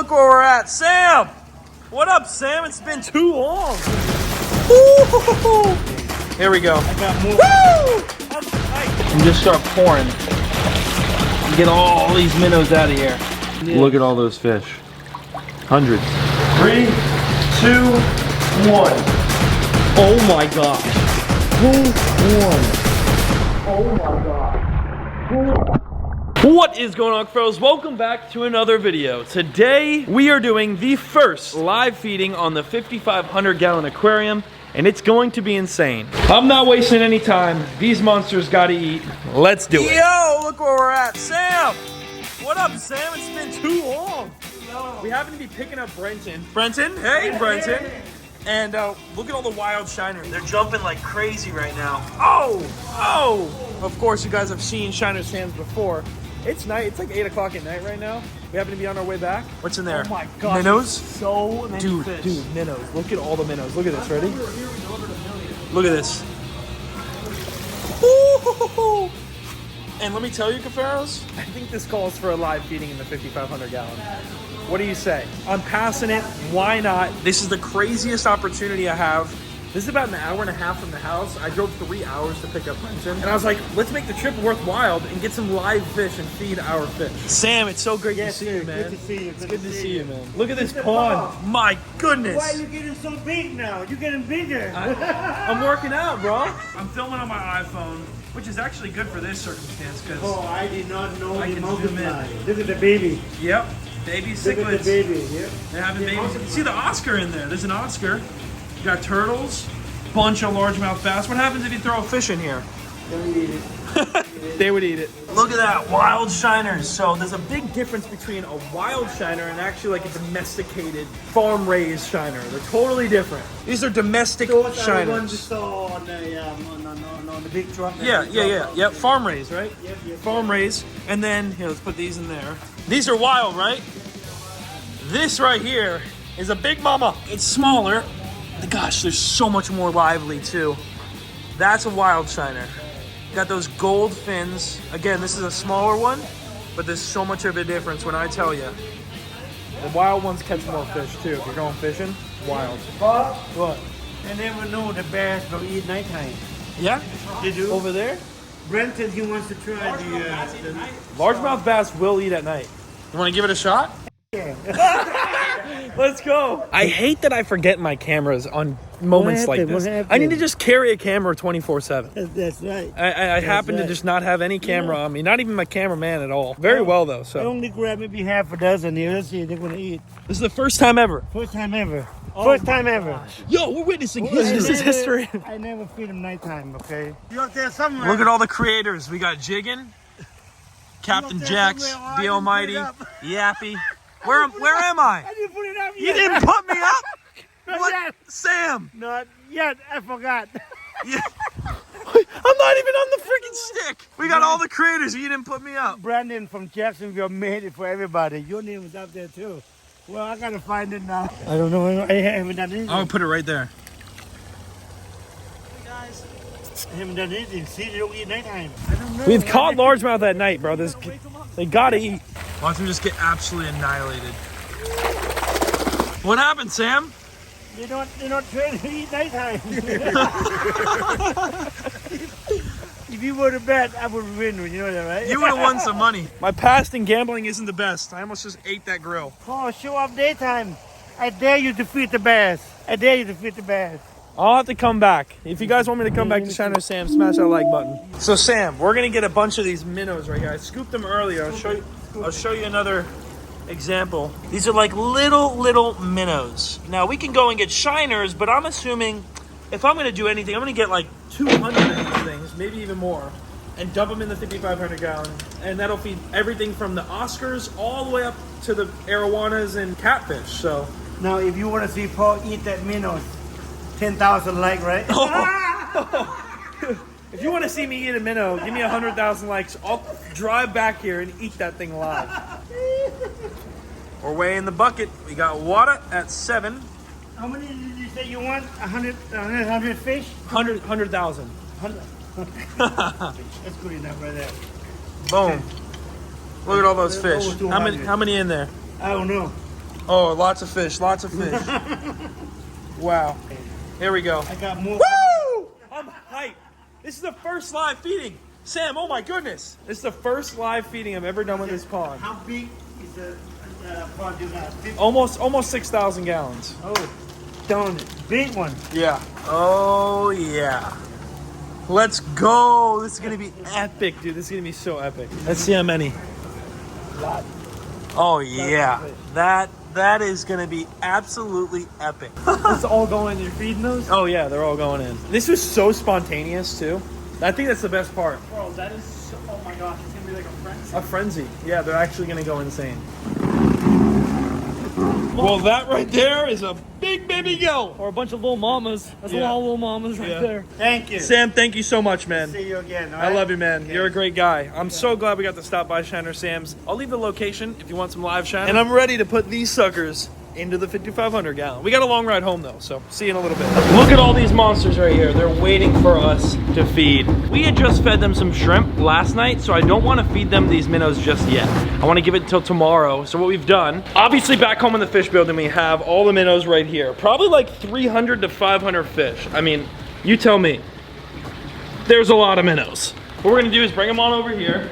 look where we're at. Sam! What up, Sam? It's been too long. Woo! Here we go. I got more. Woo! And just start pouring. And get all these minnows out of here. Yeah. Look at all those fish. Hundreds. 3, 2, 1. Oh my gosh. Who won? Oh my god. What is going on, Cuffaro? Welcome back to another video. Today we are doing the first live feeding on the 5,500 gallon aquarium, and it's going to be insane. I'm not wasting any time. These monsters gotta eat. Let's do it. Yo, look where we're at. Sam! What up, Sam? It's been too long. We happen to be picking up Brenton. Brenton? Hey, Brenton. And look at all the wild shiners. They're jumping like crazy right now. Oh! Of course, you guys have seen Shiner's hands before. It's night. It's like 8 o'clock at night right now. We happen to be on our way back. What's in there? Oh my god. Minnows? So many fish. Dude, minnows. Look at all the minnows. Look at this. Ready? Look at this. Ooh. And let me tell you, Cuffaros, I think this calls for a live feeding in the 5,500 gallon. What do you say? I'm passing it. Why not? This is the craziest opportunity I have. This is about an hour and a half from the house. I drove 3 hours to pick up Brenton. And I was like, let's make the trip worthwhile and get some live fish and feed our fish. Sam, it's so great to see you, man. Good to see you. It's good to see you, man. Look at this pond. My goodness. Why are you getting so big now? You're getting bigger. I'm working out, bro. I'm filming on my iPhone, which is actually good for this circumstance because I did not know I you can multiply. Look at the baby. Yep. Baby cichlids. Look at the baby. Yep. They're having babies. You can see the Oscar in there. There's an Oscar. You got turtles, bunch of largemouth bass. What happens if you throw a fish in here? Don't eat it. They would eat it. Look at that, wild shiners. So there's a big difference between a wild shiner and actually like a domesticated, farm-raised shiner. They're totally different. These are domestic Those shiners. are the ones you saw on the big truck. Yep, farm-raised, right? Yep. Farm-raised. And then, here, let's put these in there. These are wild, right? This right here is a big mama. It's smaller. Gosh, there's so much more lively too. That's a wild shiner. Got those gold fins. Again, this is a smaller one, but there's so much of a difference when I tell you. The wild ones catch more fish too. If you're going fishing, wild. But What? I never know the bears don't eat nighttime. Yeah? They do. Over there? Brenton, he wants to try the Largemouth bass will eat at night. You want to give it a shot? yeah. Let's go. I hate that I forget my cameras on moments like this. I need to just carry a camera 24/7. That's right. I happen to just not have any camera on me. Not even my cameraman at all. Very well though. I So only grab maybe half a dozen here. Let's see if they're gonna eat. this is the first time ever. First time ever. First time ever. Yo, we're witnessing history. This is history. I never feed them nighttime, okay? You out there somewhere? Look at all the creators. We got Jiggin, Captain there Jax, somewhere. Oh, I the didn't Almighty, put it up. Yappy. Where am I? I didn't put it up yet. You didn't put me up. Not What, yet. Sam? Not yet. I forgot. Yeah. I'm not even on the freaking stick. We got all the creators. You didn't put me up. Brandon from Jacksonville made it for everybody. Your name was up there too. Well, I gotta find it now. I don't know. I haven't done anything. I'll put it right there. Hey guys. I haven't done anything. See, they don't eat nighttime. I don't know. We've caught largemouth at night, bro. They gotta eat. Watch them just get absolutely annihilated. What happened, Sam? They're not trained to eat nighttime. If you were to bet, I would win. You know that, right? You would have won some money. My past in gambling isn't the best. I almost just ate that grill. Oh, show up daytime. I dare you to defeat the bears. I dare you to defeat the bears. I'll have to come back. If you guys want me to come back to Shiner Sam, smash that like button. So Sam, we're gonna get a bunch of these minnows right here. I scooped them earlier. I'll show you another example. These are like little minnows. Now we can go and get shiners, but I'm assuming if I'm gonna do anything, I'm gonna get like 200 of these things, maybe even more, and dump them in the 5,500 gallon. And that'll feed everything from the Oscars all the way up to the arowanas and catfish. So Now, if you want to see Paul eat that minnow, 10,000 likes, right? if you want to see me eat a minnow, give me 100,000 likes. I'll drive back here and eat that thing live. We're way in the bucket. We got water at 7. How many did you say you want? 100 fish? 100,000. 100. That's good enough right there. Boom. Look at all those Over fish. 200. How many in there? I don't know. Oh, lots of fish, lots of fish. Wow. Here we go. I got more. Woo! I'm hyped. This is the first live feeding. Sam, oh my goodness. This is the first live feeding I've ever done with this pond. How big is the pond you got? Almost 6,000 gallons. Oh, darn it. Big one. Yeah. Oh yeah. Let's go. This is gonna be epic, dude. This is gonna be so epic. Let's see how many. Lot. Oh yeah. That is gonna be absolutely epic. It's all going in. You're feeding those? Oh yeah, they're all going in. This was so spontaneous too. I think that's the best part. Bro, that is so, oh my gosh, it's gonna be like a frenzy. A frenzy. Yeah, they're actually gonna go insane. Well, that right there is a big baby go. Or a bunch of little mamas. That's a lot of little mamas right there. Thank you. Sam, thank you so much, man. See you again. All I right? love you, man. Okay. You're a great guy. I'm so glad we got to stop by Shiner Sam's. I'll leave the location if you want some live Shiner. And I'm ready to put these suckers into the 5,500 gallon. We got a long ride home though, so see you in a little bit. Look at all these monsters right here. They're waiting for us to feed. We had just fed them some shrimp last night, so I don't want to feed them these minnows just yet. I want to give it until tomorrow. So what we've done, obviously back home in the fish building, we have all the minnows right here. Probably like 300 to 500 fish. I mean, you tell me. There's a lot of minnows. What we're gonna do is bring them on over here.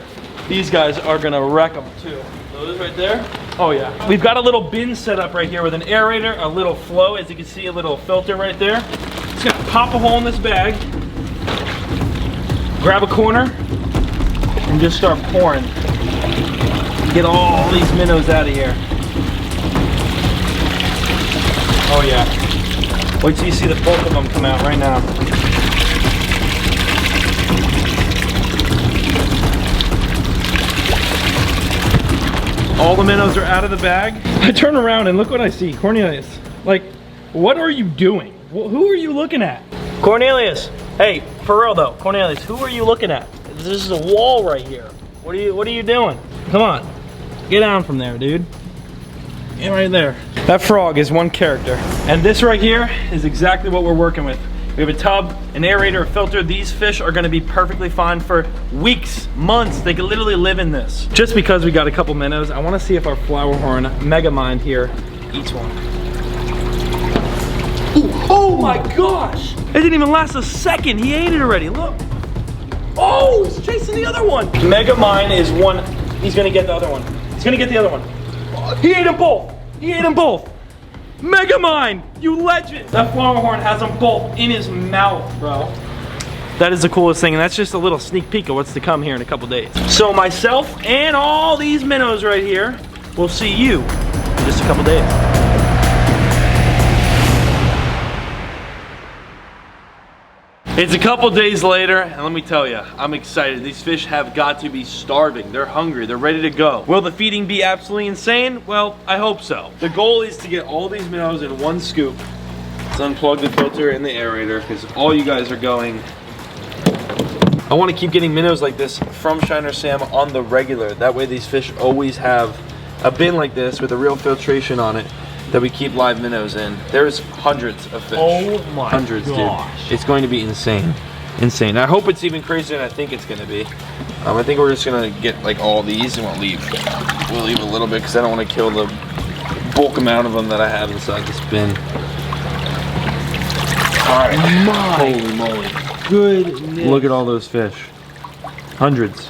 These guys are gonna wreck them too. Those right there. Oh yeah. We've got a little bin set up right here with an aerator, a little flow, as you can see, a little filter right there. Just gonna pop a hole in this bag, grab a corner, and just start pouring. Get all these minnows out of here. Oh yeah. Wait till you see the bulk of them come out right now. All the minnows are out of the bag. I turn around and look what I see. Cornelius, like, what are you doing? Who are you looking at? Cornelius, hey, for real though, Cornelius, who are you looking at? This is a wall right here. What are you doing? Come on, get down from there, dude. Get right there. That frog is one character. And this right here is exactly what we're working with. We have a tub, an aerator, a filter. These fish are gonna be perfectly fine for weeks, months. They could literally live in this. Just because we got a couple minnows, I wanna see if our flower horn mega mind here eats one. Ooh, oh my gosh! It didn't even last a second. He ate it already, look. Oh, he's chasing the other one. Mega mind is one, he's gonna get the other one. He's gonna get the other one. He ate them both. He ate them both. Megamind, you legend! That flower horn has them both in his mouth, bro. That is the coolest thing, and that's just a little sneak peek of what's to come here in a couple days. So myself and all these minnows right here will see you in just a couple days. It's a couple days later, and let me tell you, I'm excited. These fish have got to be starving. They're hungry, they're ready to go. Will the feeding be absolutely insane? Well, I hope so. The goal is to get all these minnows in one scoop. Let's unplug the filter and the aerator, because all you guys are going. I want to keep getting minnows like this from Shiner Sam on the regular. That way these fish always have a bin like this with a real filtration on it that we keep live minnows in. There's hundreds of fish. Oh my hundreds, gosh. dude. It's going to be insane. Insane. I hope it's even crazier than I think it's going to be. I think we're just going to get like all these and we'll leave a little bit because I don't want to kill the bulk amount of them that I have inside this bin. All right. Holy moly. Goodness. Look at all those fish. Hundreds.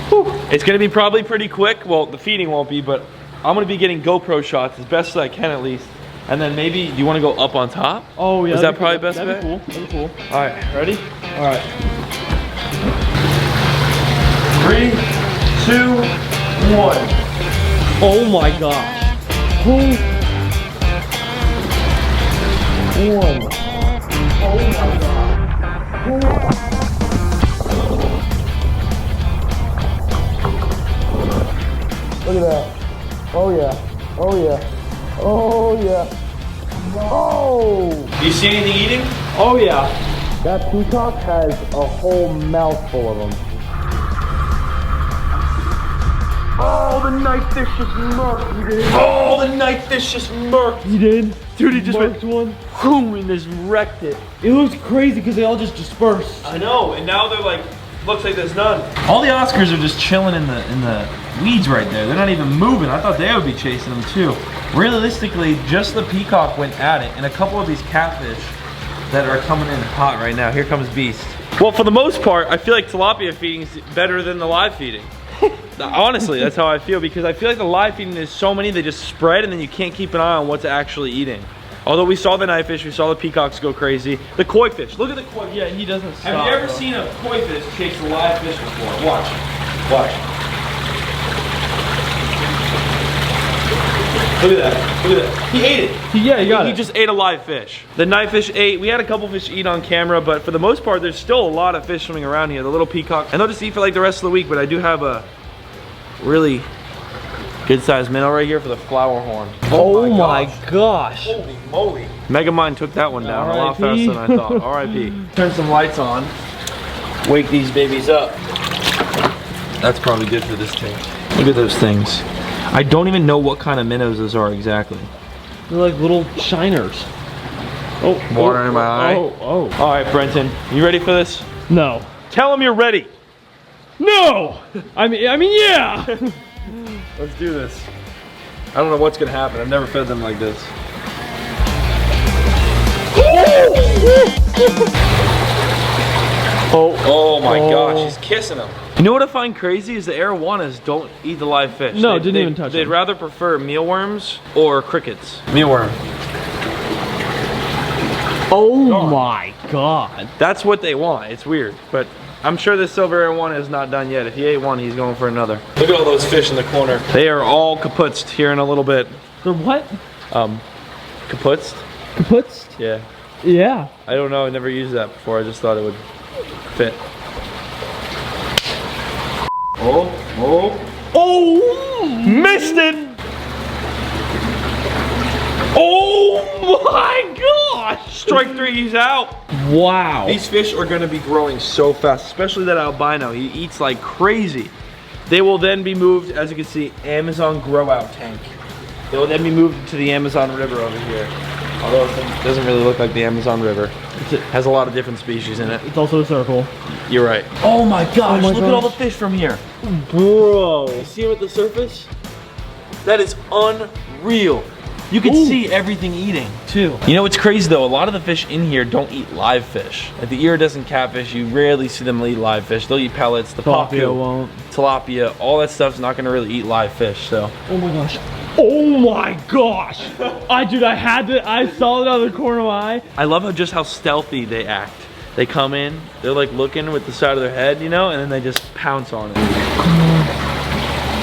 Whew. It's going to be probably pretty quick. Well, the feeding won't be, but I'm gonna be getting GoPro shots as best as I can at least. And then maybe, do you wanna go up on top? Oh yeah. Is that probably best bet? That'd be cool, that'd be cool. All right, ready? All right. 3, 2, 1. Oh my god. One. Oh my god. Look at that. Oh yeah. Oh yeah. Oh yeah. Oh! Do you see anything eating? Oh yeah. That peacock has a whole mouthful of them. Oh, the knife fish just murked, you did. Oh, the knife fish just murked. You did? Dude, he just went one. boom and just wrecked it. It looks crazy because they all just dispersed. I know, and now they're like, looks like there's none. All the Oscars are just chilling in the weeds right there. They're not even moving. I thought they would be chasing them too. Realistically, just the peacock went at it, and a couple of these catfish that are coming in hot right now. Here comes Beast. Well, for the most part, I feel like tilapia feeding is better than the live feeding. Honestly, that's how I feel, because I feel like the live feeding is so many, they just spread and then you can't keep an eye on what's actually eating. Although we saw the knifefish, we saw the peacocks go crazy. The koi fish, look at the koi. Yeah, he doesn't stop. Have you ever seen a koi fish chase a live fish before? Watch, watch. Look at that, look at that. He ate it. Yeah, he got it. He just ate a live fish. The knifefish ate. We had a couple fish eat on camera, but for the most part, there's still a lot of fish swimming around here. The little peacock, and they'll just eat for like the rest of the week, but I do have a really good sized minnow right here for the flower horn. Oh my gosh. Holy moly. Megamind took that one down a lot faster than I thought. R.I.P. Turn some lights on. Wake these babies up. That's probably good for this tank. Look at those things. I don't even know what kind of minnows those are exactly. They're like little shiners. Oh, water in my eye. Oh. All right, Brenton, you ready for this? No. Tell them you're ready. No. I mean, yeah. Let's do this. I don't know what's gonna happen. I've never fed them like this. Oh my gosh, he's kissing them. You know what I find crazy is the arowanas don't eat the live fish. No, didn't even touch They'd them. rather prefer mealworms or crickets. Mealworm. Oh my god. That's what they want. It's weird, but I'm sure this silver arowana is not done yet. If he ate one, he's going for another. Look at all those fish in the corner. They are all kaputzed here in a little bit. They're what? Kaputzed? Kaputzed? Yeah. Yeah. I don't know. I never used that before. I just thought it would fit. Oh! Missed it! Oh my gosh! Strike three, he's out. Wow. These fish are gonna be growing so fast, especially that albino. He eats like crazy. They will then be moved, as you can see, Amazon grow out tank. They will then be moved to the Amazon River over here. Although it doesn't really look like the Amazon River. It has a lot of different species in it. It's also a circle. You're right. Oh my gosh, Oh my look at all the gosh. fish from here. Bro. You see them at the surface? That is unreal. You can see everything eating too. You know what's crazy though? A lot of the fish in here don't eat live fish. Like the iridescent catfish, you rarely see them eat live fish. They'll eat pellets. The Tilapia pacu, won't. tilapia, all that stuff's not gonna really eat live fish. So. Oh my gosh. Oh my gosh. Dude, I saw it out of the corner of my eye. I love how stealthy they act. They come in, they're like looking with the side of their head, you know, and then they just pounce on it.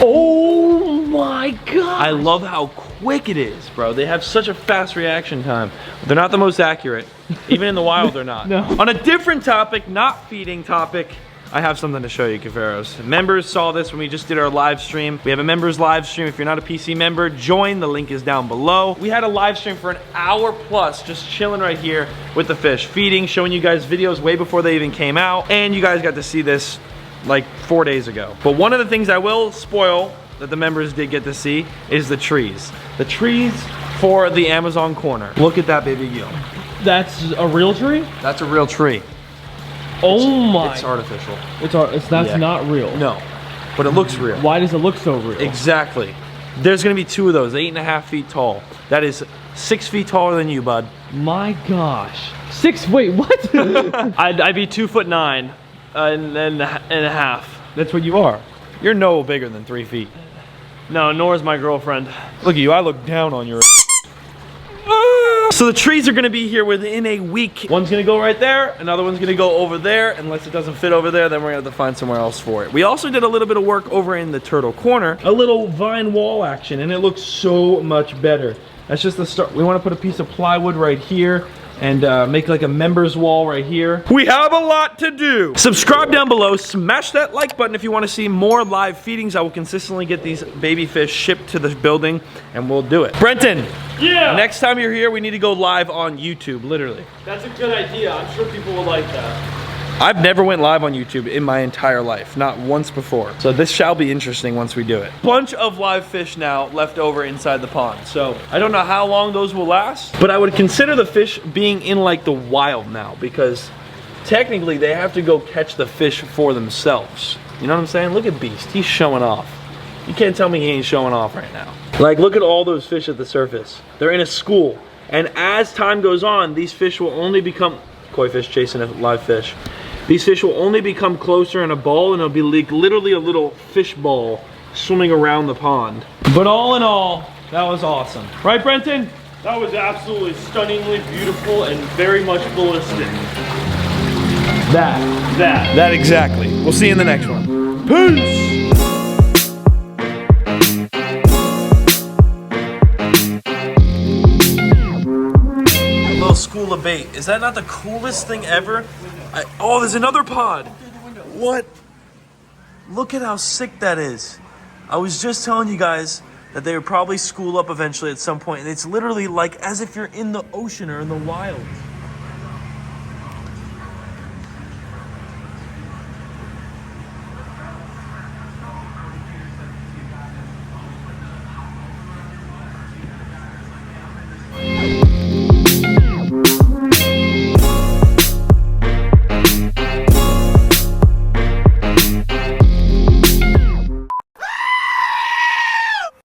Oh my god. I love how quick it is, bro. They have such a fast reaction time. They're not the most accurate. Even in the wild, they're not. No. On a different topic, not feeding topic, I have something to show you, Cuffaros. Members saw this when we just did our live stream. We have a members live stream. If you're not a PC member, join. The link is down below. We had a live stream for an hour plus, just chilling right here with the fish, feeding, showing you guys videos way before they even came out. And you guys got to see this like 4 days ago. But one of the things I will spoil that the members did get to see is the trees. The trees for the Amazon corner. Look at that, baby Gil. That's a real tree? That's a real tree. Oh my. It's artificial. That's Yeah. not real. No, but it looks real. Why does it look so real? Exactly. There's gonna be 2 of those, 8.5 feet tall. That is 6 feet taller than you, bud. My gosh. Wait, what? I'd be 2'9" and a half. That's what you are. You're no bigger than 3 feet. No, nor is my girlfriend. Look at you, I look down on your. So the trees are gonna be here within a week. One's gonna go right there, another one's gonna go over there. Unless it doesn't fit over there, then we're gonna have to find somewhere else for it. We also did a little bit of work over in the turtle corner, a little vine wall action, and it looks so much better. That's just the start. We wanna put a piece of plywood right here and make like a members wall right here. We have a lot to do. Subscribe down below, smash that like button if you want to see more live feedings. I will consistently get these baby fish shipped to the building and we'll do it. Brenton, Yeah. next time you're here, we need to go live on YouTube, literally. That's a good idea. I'm sure people will like that. I've never went live on YouTube in my entire life, not once before. So this shall be interesting once we do it. Bunch of live fish now left over inside the pond. So I don't know how long those will last, but I would consider the fish being in like the wild now because technically they have to go catch the fish for themselves. You know what I'm saying? Look at Beast, he's showing off. You can't tell me he ain't showing off right now. Like, look at all those fish at the surface. They're in a school. And as time goes on, these fish will only become, koi fish chasing a live fish. These fish will only become closer in a ball, and it'll be like literally a little fish ball swimming around the pond. But all in all, that was awesome. Right, Brenton? That was absolutely stunningly beautiful and very much ballistic. That exactly. We'll see you in the next one. Peace! Little school of bait. Is that not the coolest thing ever? Oh, there's another pod. What? Look at how sick that is. I was just telling you guys that they would probably school up eventually at some point, and it's literally like as if you're in the ocean or in the wild.